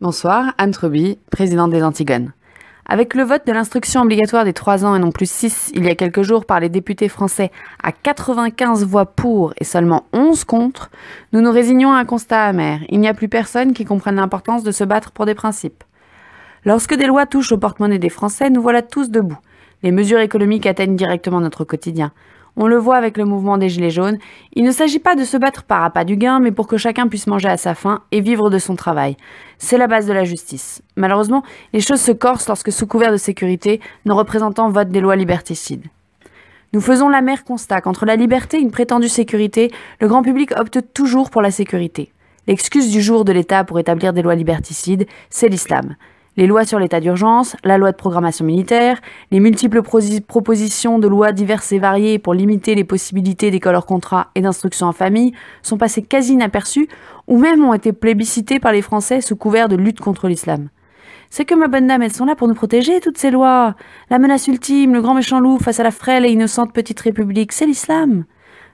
Bonsoir, Anne Truby, présidente des Antigones. Avec le vote de l'instruction obligatoire des 3 ans et non plus 6 il y a quelques jours par les députés français à 95 voix pour et seulement 11 contre, nous nous résignons à un constat amer. Il n'y a plus personne qui comprenne l'importance de se battre pour des principes. Lorsque des lois touchent au porte-monnaie des Français, nous voilà tous debout. Les mesures économiques atteignent directement notre quotidien. On le voit avec le mouvement des Gilets jaunes, il ne s'agit pas de se battre par appât du gain, mais pour que chacun puisse manger à sa faim et vivre de son travail. C'est la base de la justice. Malheureusement, les choses se corsent lorsque, sous couvert de sécurité, nos représentants votent des lois liberticides. Nous faisons l'amer constat qu'entre la liberté et une prétendue sécurité, le grand public opte toujours pour la sécurité. L'excuse du jour de l'État pour établir des lois liberticides, c'est l'islam. Les lois sur l'état d'urgence, la loi de programmation militaire, les multiples propositions de lois diverses et variées pour limiter les possibilités d'école hors contrat et d'instruction en famille sont passées quasi inaperçues ou même ont été plébiscitées par les Français sous couvert de lutte contre l'islam. C'est que, ma bonne dame, elles sont là pour nous protéger, toutes ces lois. La menace ultime, le grand méchant loup face à la frêle et innocente petite république, c'est l'islam.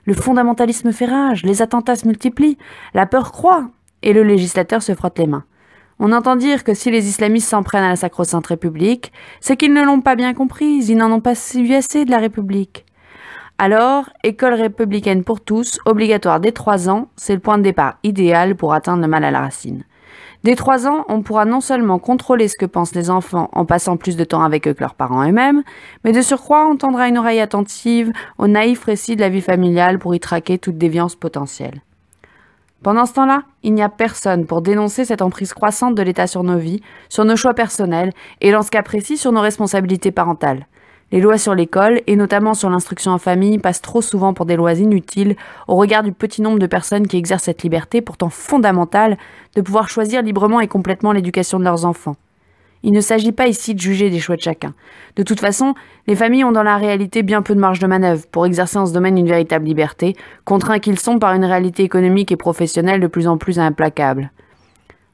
Le fondamentalisme fait rage, les attentats se multiplient, la peur croît et le législateur se frotte les mains. On entend dire que si les islamistes s'en prennent à la sacro-sainte République, c'est qu'ils ne l'ont pas bien comprise, ils n'en ont pas eu assez de la République. Alors, école républicaine pour tous, obligatoire dès 3 ans, c'est le point de départ idéal pour atteindre le mal à la racine. Dès 3 ans, on pourra non seulement contrôler ce que pensent les enfants en passant plus de temps avec eux que leurs parents eux-mêmes, mais de surcroît on tendra une oreille attentive aux naïfs récits de la vie familiale pour y traquer toute déviance potentielle. Pendant ce temps-là, il n'y a personne pour dénoncer cette emprise croissante de l'État sur nos vies, sur nos choix personnels et, dans ce cas précis, sur nos responsabilités parentales. Les lois sur l'école, et notamment sur l'instruction en famille, passent trop souvent pour des lois inutiles au regard du petit nombre de personnes qui exercent cette liberté, pourtant fondamentale, de pouvoir choisir librement et complètement l'éducation de leurs enfants. Il ne s'agit pas ici de juger des choix de chacun. De toute façon, les familles ont dans la réalité bien peu de marge de manœuvre pour exercer en ce domaine une véritable liberté, contraints qu'ils sont par une réalité économique et professionnelle de plus en plus implacable.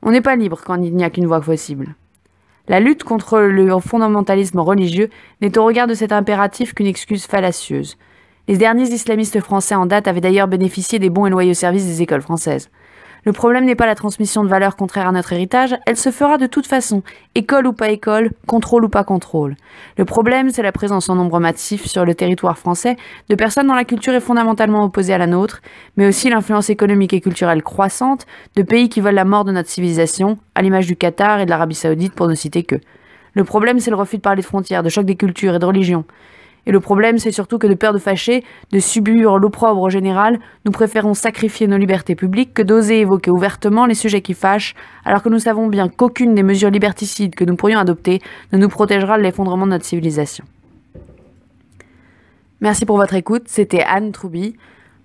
On n'est pas libre quand il n'y a qu'une voie possible. La lutte contre le fondamentalisme religieux n'est au regard de cet impératif qu'une excuse fallacieuse. Les derniers islamistes français en date avaient d'ailleurs bénéficié des bons et loyaux services des écoles françaises. Le problème n'est pas la transmission de valeurs contraires à notre héritage, elle se fera de toute façon, école ou pas école, contrôle ou pas contrôle. Le problème, c'est la présence en nombre massif sur le territoire français de personnes dont la culture est fondamentalement opposée à la nôtre, mais aussi l'influence économique et culturelle croissante de pays qui veulent la mort de notre civilisation, à l'image du Qatar et de l'Arabie Saoudite pour ne citer que. Le problème, c'est le refus de parler de frontières, de choc des cultures et de religions. Et le problème, c'est surtout que de peur de fâcher, de subir l'opprobre général, nous préférons sacrifier nos libertés publiques que d'oser évoquer ouvertement les sujets qui fâchent, alors que nous savons bien qu'aucune des mesures liberticides que nous pourrions adopter ne nous protégera de l'effondrement de notre civilisation. Merci pour votre écoute, c'était Anne Truby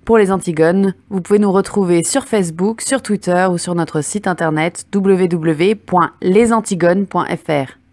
pour les Antigones. Vous pouvez nous retrouver sur Facebook, sur Twitter ou sur notre site internet www.lesantigones.fr.